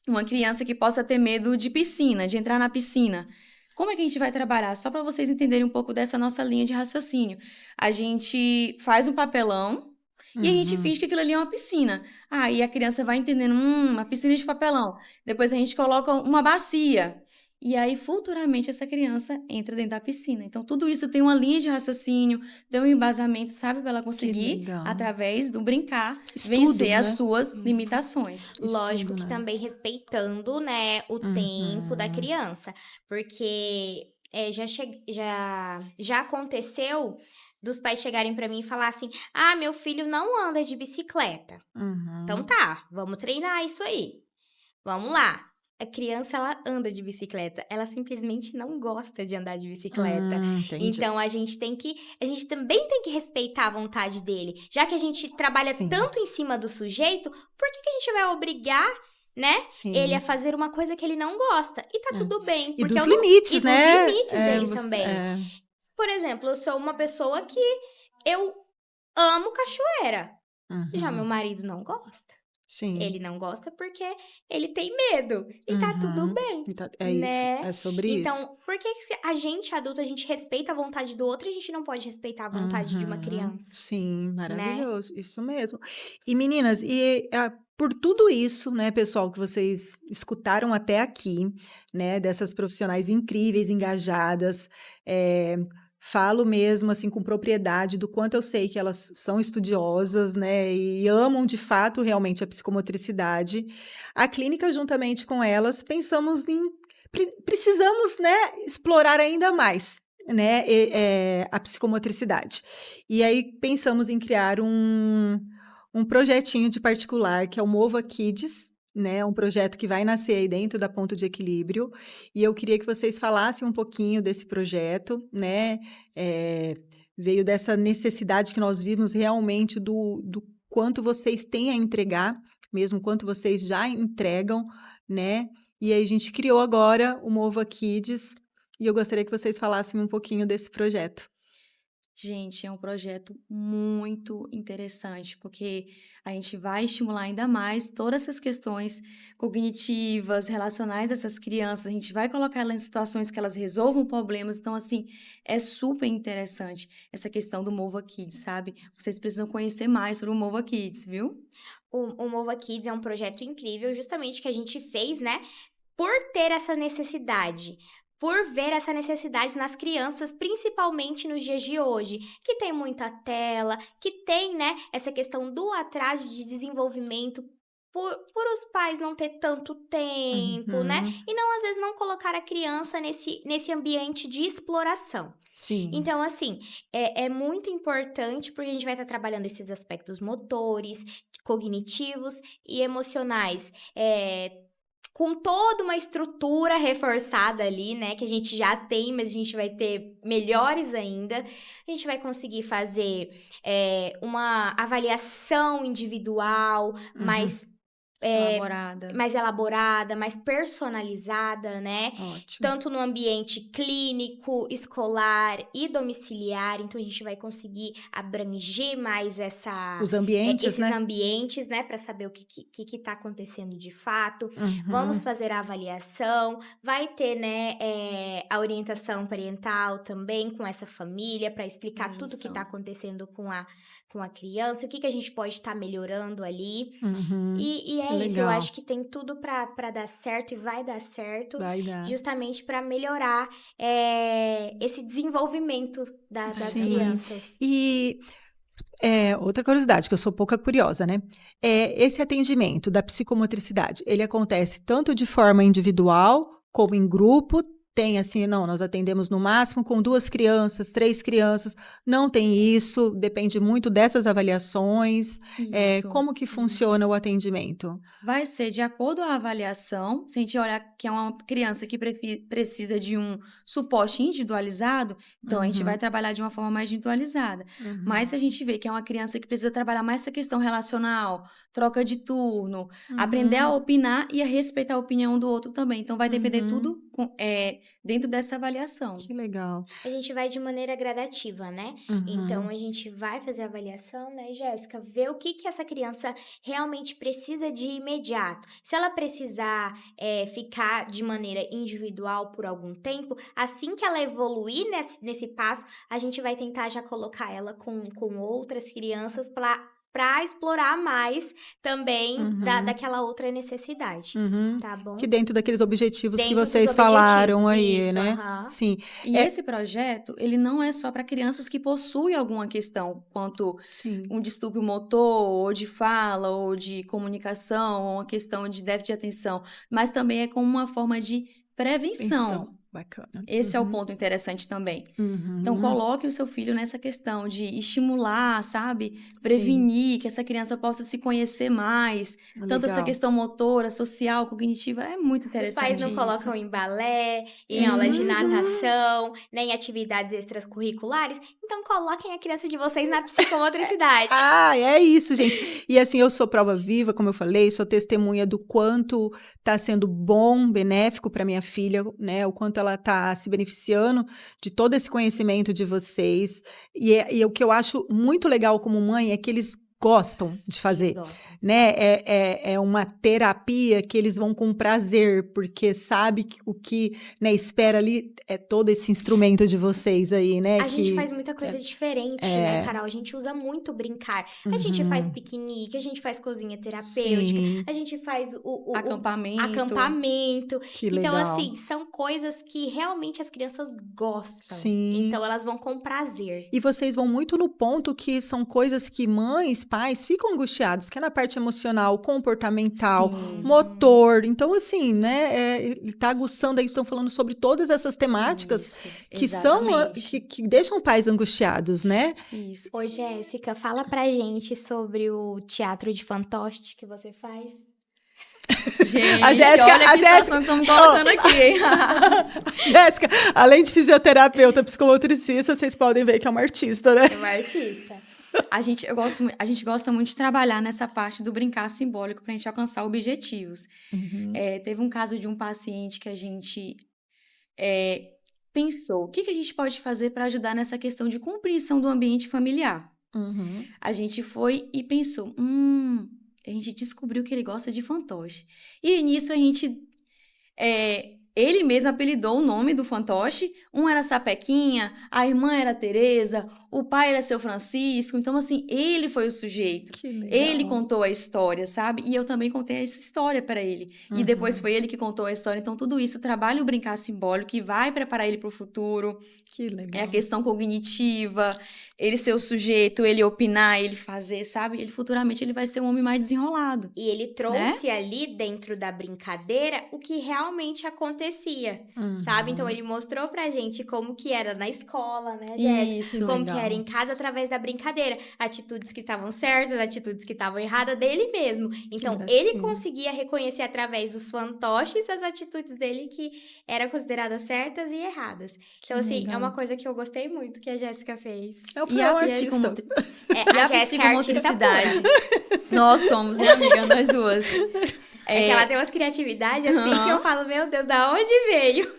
uma criança que possa ter medo de piscina, de entrar na piscina. Como é que a gente vai trabalhar? Só para vocês entenderem um pouco dessa nossa linha de raciocínio. A gente faz um papelão e a gente finge que aquilo ali é uma piscina. Aí a criança vai entendendo, uma piscina de papelão. Depois a gente coloca uma bacia. E aí, futuramente, essa criança entra dentro da piscina. Então, tudo isso tem uma linha de raciocínio, tem um embasamento, sabe? Para ela conseguir, legal. através do brincar, Estudo, vencer né? as suas limitações. Lógico Estudo, que né? também respeitando, né, o tempo da criança. Porque já aconteceu dos pais chegarem pra mim e falar assim, meu filho não anda de bicicleta. Uhum. Então tá, vamos treinar isso aí. Vamos lá. A criança, ela anda de bicicleta. Ela simplesmente não gosta de andar de bicicleta. Entendi. Então, a gente também tem que respeitar a vontade dele. Já que a gente trabalha Sim. tanto em cima do sujeito, por que a gente vai obrigar, né, Sim. ele a fazer uma coisa que ele não gosta? E tá tudo bem. E Porque dos eu não- limites, e né? dos limites deles também. É. Por exemplo, eu sou uma pessoa que eu amo cachoeira. Uhum. Já meu marido não gosta. Sim. Ele não gosta porque ele tem medo. E tá tudo bem. Então, é né? isso, é sobre isso. Então, por que a gente, adulto, a gente respeita a vontade do outro e a gente não pode respeitar a vontade de uma criança? Sim, maravilhoso, isso mesmo. E meninas, por tudo isso, né, pessoal, que vocês escutaram até aqui, né, dessas profissionais incríveis, engajadas, falo mesmo assim com propriedade do quanto eu sei que elas são estudiosas, né, e amam de fato realmente a psicomotricidade. A clínica, juntamente com elas, pensamos precisamos, né, explorar ainda mais, né, a psicomotricidade. E aí pensamos em criar um projetinho de particular, que é o Mova Kids, né, um projeto que vai nascer aí dentro da Ponto de Equilíbrio, e eu queria que vocês falassem um pouquinho desse projeto, né, veio dessa necessidade que nós vimos realmente do quanto vocês têm a entregar, mesmo quanto vocês já entregam, né, e aí a gente criou agora o Mova Kids, e eu gostaria que vocês falassem um pouquinho desse projeto. Gente, é um projeto muito interessante, porque a gente vai estimular ainda mais todas essas questões cognitivas, relacionais dessas crianças, a gente vai colocar elas em situações que elas resolvam problemas, então, assim, é super interessante essa questão do Mova Kids, sabe? Vocês precisam conhecer mais sobre o Mova Kids, viu? O Mova Kids é um projeto incrível, justamente que a gente fez, né, por ter essa necessidade. por ver essa necessidade nas crianças, principalmente nos dias de hoje, que tem muita tela, que tem, né, essa questão do atraso de desenvolvimento por os pais não ter tanto tempo, né? Uhum. E não, às vezes, não colocar a criança nesse ambiente de exploração. Sim. Então, assim, é muito importante porque a gente vai estar trabalhando esses aspectos motores, cognitivos e emocionais, com toda uma estrutura reforçada ali, né, que a gente já tem, mas a gente vai ter melhores ainda. A gente vai conseguir fazer uma avaliação individual, Elaborada. mais elaborada, mais personalizada, né? Ótimo. Tanto no ambiente clínico, escolar e domiciliar. Então, a gente vai conseguir abranger mais Os ambientes, esses né? ambientes, né? Para saber o que está acontecendo de fato. Uhum. Vamos fazer a avaliação. Vai ter, né, a orientação parental também com essa família para explicar tudo o que está acontecendo com a criança, o que a gente pode estar melhorando ali. Uhum. E Que é isso, eu legal. acho que tem tudo para dar certo e vai dar certo, Vai dar. justamente para melhorar esse desenvolvimento das Sim. crianças. E outra curiosidade, que eu sou pouca curiosa, né? Esse atendimento da psicomotricidade, ele acontece tanto de forma individual como em grupo? Tem assim, não, nós atendemos no máximo com 2 crianças, 3 crianças, não tem isso, depende muito dessas avaliações. Isso. Como que funciona o atendimento? Vai ser de acordo com a avaliação. Se a gente olhar que é uma criança que precisa de um suporte individualizado, então a gente vai trabalhar de uma forma mais individualizada. Mas se a gente vê que é uma criança que precisa trabalhar mais essa questão relacional, troca de turno, aprender a opinar e a respeitar a opinião do outro também. Então vai depender tudo dentro dessa avaliação. Que legal. A gente vai de maneira gradativa, né? Então, a gente vai fazer a avaliação, né, Jéssica? Ver o que essa criança realmente precisa de imediato. Se ela precisar ficar de maneira individual por algum tempo, assim que ela evoluir nesse passo, a gente vai tentar já colocar ela com outras crianças para explorar mais também daquela outra necessidade, tá bom? Que dentro daqueles objetivos que Dentro dos vocês falaram objetivos, aí, isso, né? aham. Sim. E esse projeto, ele não é só para crianças que possuem alguma questão, quanto Sim. um distúrbio motor, ou de fala, ou de comunicação, ou uma questão de déficit de atenção, mas também é como uma forma de prevenção. Bacana. Esse é o ponto interessante também. Então, coloque o seu filho nessa questão de estimular, sabe? Prevenir, que essa criança possa se conhecer mais. Tanto essa questão motora, social, cognitiva, é muito interessante. Os pais não colocam em balé, em aulas de natação, nem em atividades extracurriculares. Então, coloquem a criança de vocês na psicomotricidade. É isso, gente. E assim, eu sou prova viva, como eu falei, sou testemunha do quanto está sendo bom, benéfico para minha filha, né? O quanto ela está se beneficiando de todo esse conhecimento de vocês. E o que eu acho muito legal como mãe é que eles gostam de fazer, né? É uma terapia que eles vão com prazer, porque sabe que o que, né, espera ali é todo esse instrumento de vocês aí, né? A gente faz muita coisa diferente, né, Carol? A gente usa muito brincar. A gente faz piquenique, a gente faz cozinha terapêutica, a gente faz o acampamento. Que legal. Então, assim, são coisas que realmente as crianças gostam. Sim. Então, elas vão com prazer. E vocês vão muito no ponto que são coisas que mães, pais ficam angustiados, que é na parte emocional, comportamental, motor. Então, assim, né, ele tá aguçando aí, estão falando sobre todas essas temáticas que são, que deixam pais angustiados, né? Isso. Ô, Jéssica, fala pra gente sobre o teatro de fantoche que você faz. Gente, A Jéssica, olha que situação que estão me colocando aqui, hein? Jéssica, além de fisioterapeuta, psicomotricista, vocês podem ver que é uma artista, né? É uma artista. A gente gosta muito de trabalhar nessa parte do brincar simbólico para a gente alcançar objetivos. Teve um caso de um paciente que a gente pensou, o que a gente pode fazer para ajudar nessa questão de compreensão do ambiente familiar? A gente foi e pensou, a gente descobriu que ele gosta de fantoche. E nisso a gente... ele mesmo apelidou o nome do fantoche, Um era Sapequinha, a irmã era Tereza, o pai era Seu Francisco. Então, assim, ele foi o sujeito. Que legal. Ele contou a história, sabe? E eu também contei essa história para ele. E depois foi ele que contou a história. Então, tudo isso trabalha o brincar simbólico, que vai preparar ele para o futuro. Que legal. É a questão cognitiva, ele ser o sujeito, ele opinar, ele fazer, sabe? Ele futuramente ele vai ser um homem mais desenrolado. E ele trouxe ali dentro da brincadeira o que realmente acontecia, sabe? Então ele mostrou pra gente como que era na escola, né, Jéssica? Isso. Como legal. que era em casa através da brincadeira. Atitudes que estavam certas, atitudes que estavam erradas dele mesmo. Então ele gracinha. conseguia reconhecer através dos fantoches as atitudes dele que eram consideradas certas e erradas. Então assim, legal. é uma coisa que eu gostei muito que a Jéssica fez. Eu E fui a um artista. A Jéssica é artista pura. psicomotricidade. Nós somos, né, amiga? Nós duas. É que ela tem umas criatividades assim que eu falo, meu Deus, da onde veio?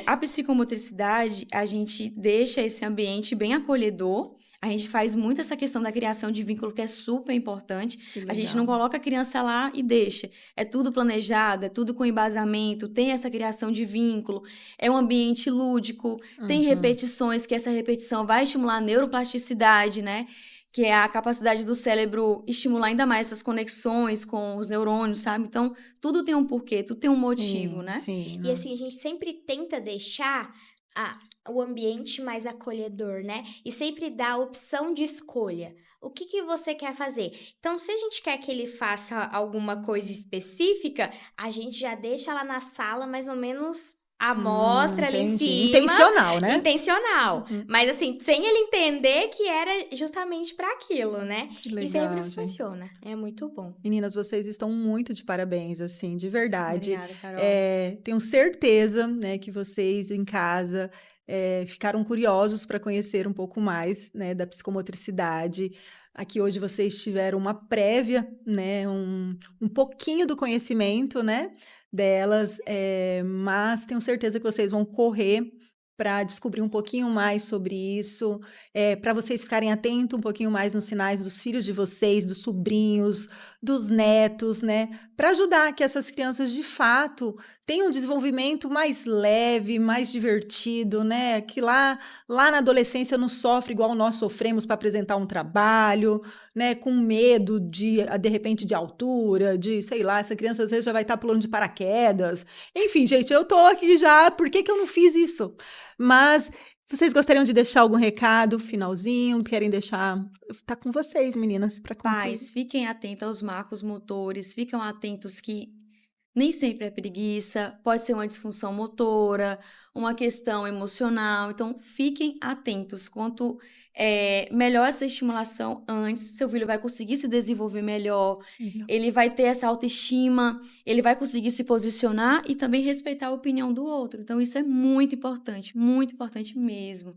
A psicomotricidade, a gente deixa esse ambiente bem acolhedor. A gente faz muito essa questão da criação de vínculo, que é super importante. Que A gente legal. não coloca a criança lá e deixa. É tudo planejado, é tudo com embasamento, tem essa criação de vínculo. É um ambiente lúdico, tem repetições, que essa repetição vai estimular a neuroplasticidade, né? Que é a capacidade do cérebro estimular ainda mais essas conexões com os neurônios, sabe? Então, tudo tem um porquê, tudo tem um motivo, né? Sim. E assim, a gente sempre tenta deixar o ambiente mais acolhedor, né? E sempre dá a opção de escolha. O que você quer fazer? Então, se a gente quer que ele faça alguma coisa específica, a gente já deixa lá na sala mais ou menos a mostra ali em entendi. cima. Intencional, né? Intencional. Mas assim, sem ele entender que era justamente para aquilo, né? Que legal, e sempre gente. funciona. É muito bom. Meninas, vocês estão muito de parabéns, assim, de verdade. Obrigada, Carol. Tenho certeza, né, que vocês em casa ficaram curiosos para conhecer um pouco mais, né, da psicomotricidade. Aqui hoje vocês tiveram uma prévia, né, um pouquinho do conhecimento, né, delas, mas tenho certeza que vocês vão correr para descobrir um pouquinho mais sobre isso, para vocês ficarem atentos um pouquinho mais nos sinais dos filhos de vocês, dos sobrinhos, dos netos, né? Para ajudar que essas crianças, de fato, tenham um desenvolvimento mais leve, mais divertido, né? Que lá na adolescência não sofre igual nós sofremos para apresentar um trabalho, né? Com medo de repente, de altura, de, sei lá, essa criança às vezes já vai estar pulando de paraquedas. Enfim, gente, eu tô aqui já, por que eu não fiz isso? Mas vocês gostariam de deixar algum recado, finalzinho? Querem deixar? Tá com vocês, meninas, para concluir. Pais, fiquem atentos aos marcos motores, fiquem atentos que nem sempre é preguiça, pode ser uma disfunção motora, uma questão emocional. Então, fiquem atentos. Quanto melhor essa estimulação antes, seu filho vai conseguir se desenvolver melhor, ele vai ter essa autoestima, ele vai conseguir se posicionar e também respeitar a opinião do outro. Então, isso é muito importante mesmo.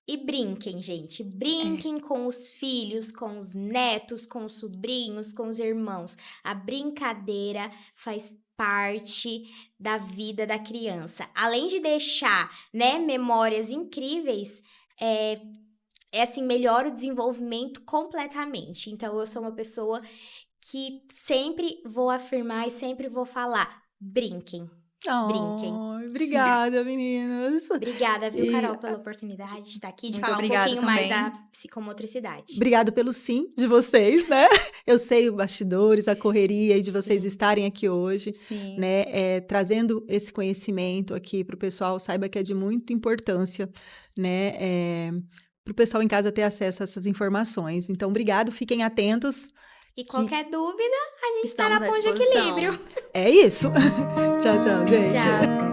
E brinquem, gente. Brinquem com os filhos, com os netos, com os sobrinhos, com os irmãos. A brincadeira faz parte da vida da criança. Além de deixar, né, memórias incríveis, assim, melhora o desenvolvimento completamente. Então, eu sou uma pessoa que sempre vou afirmar e sempre vou falar, brinquem. Brinquem. Obrigada, meninas. Obrigada, viu, Carol, pela oportunidade de estar aqui, de Muito falar um obrigada pouquinho mais também. da psicomotricidade. Obrigado pelo sim de vocês, né? Eu sei os bastidores, a correria e de vocês estarem aqui hoje, Sim. né? Trazendo esse conhecimento aqui para o pessoal, saiba que é de muita importância, né? Para o pessoal em casa ter acesso a essas informações. Então, obrigado, fiquem atentos. E qualquer dúvida, a gente está Estamos na à ponte de disposição. equilíbrio. É isso. Tchau, tchau, gente. Tchau.